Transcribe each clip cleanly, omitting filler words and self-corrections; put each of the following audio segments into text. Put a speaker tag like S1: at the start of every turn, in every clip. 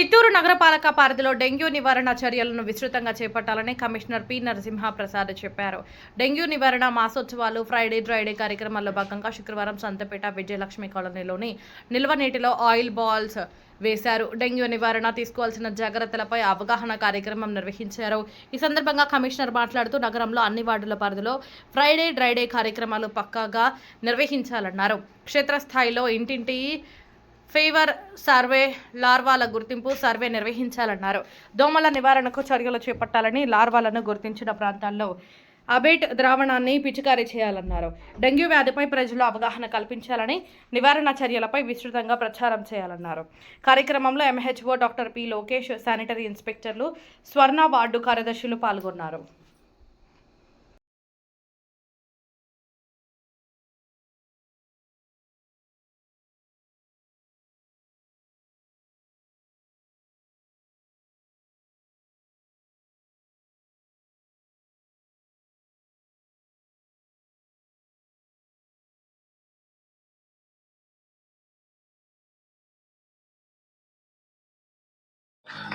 S1: చిత్తూరు నగరపాలక పరిధిలో డెంగ్యూ నివారణ చర్యలను విస్తృతంగా చేపట్టాలని కమిషనర్ పి నరసింహప్రసాద్ చెప్పారు. డెంగ్యూ నివారణ మాసోత్సవాలు ఫ్రైడే డ్రైడే కార్యక్రమాల్లో భాగంగా శుక్రవారం సంతపేట విజయలక్ష్మి కాలనీలోని నిల్వ నీటిలో ఆయిల్ బాల్స్ వేశారు. డెంగ్యూ నివారణ తీసుకోవాల్సిన జాగ్రత్తలపై అవగాహన కార్యక్రమం నిర్వహించారు. ఈ సందర్భంగా కమిషనర్ మాట్లాడుతూ నగరంలో అన్ని వార్డుల పరిధిలో ఫ్రైడే డ్రైడే కార్యక్రమాలు పక్కాగా నిర్వహించాలన్నారు. క్షేత్రస్థాయిలో ఇంటింటి ఫీవర్ సర్వే, లార్వాల గుర్తింపు సర్వే నిర్వహించాలన్నారు. దోమల నివారణకు చర్యలు చేపట్టాలని, లార్వాలను గుర్తించిన ప్రాంతాల్లో అబేట్ ద్రావణాన్ని పిచికారీ చేయాలన్నారు. డెంగ్యూ వ్యాధిపై ప్రజలు అవగాహన కల్పించాలని, నివారణ చర్యలపై విస్తృతంగా ప్రచారం చేయాలన్నారు. కార్యక్రమంలో MHO doctor P Lokesh, sanitary ఇన్స్పెక్టర్లు, స్వర్ణ వార్డు కార్యదర్శులు పాల్గొన్నారు.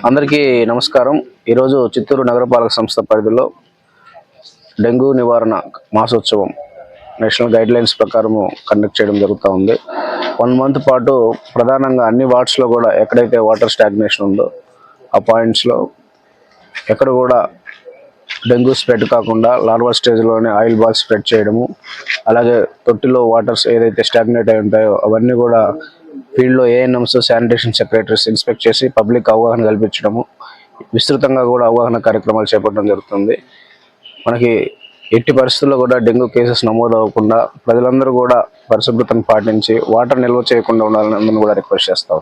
S2: అందరికీ నమస్కారం. ఈరోజు చిత్తూరు నగరపాలక సంస్థ పరిధిలో డెంగ్యూ నివారణ మాసోత్సవం నేషనల్ గైడ్ లైన్స్ ప్రకారము కండక్ట్ చేయడం జరుగుతూ ఉంది. 1 మంత్ పాటు ప్రధానంగా అన్ని వార్డ్స్లో కూడా ఎక్కడైతే వాటర్ స్టాగ్నేషన్ ఉందో ఆ పాయింట్స్లో ఎక్కడ కూడా డెంగ్యూ స్ప్రెడ్ కాకుండా లార్వల్ స్టేజ్లోనే ఆయిల్ బాల్స్ స్ప్రెడ్ చేయడము, అలాగే తొట్టిలో వాటర్స్ ఏదైతే స్టాగ్నేట్ అయి ఉంటాయో అవన్నీ కూడా ఫీల్డ్లో ఏఎన్ఎంస్, శానిటేషన్ సెక్రటరీస్ ఇన్స్పెక్ట్ చేసి పబ్లిక్ అవగాహన కల్పించడము, విస్తృతంగా కూడా అవగాహన కార్యక్రమాలు చేపట్టడం జరుగుతుంది. మనకి ఎట్టి పరిస్థితుల్లో కూడా డెంగ్యూ కేసెస్ నమోదు అవ్వకుండా ప్రజలందరూ కూడా పరిశుభ్రతను పాటించి వాటర్ నిల్వ చేయకుండా ఉండాలని అందరిని కూడా రిక్వెస్ట్ చేస్తాం.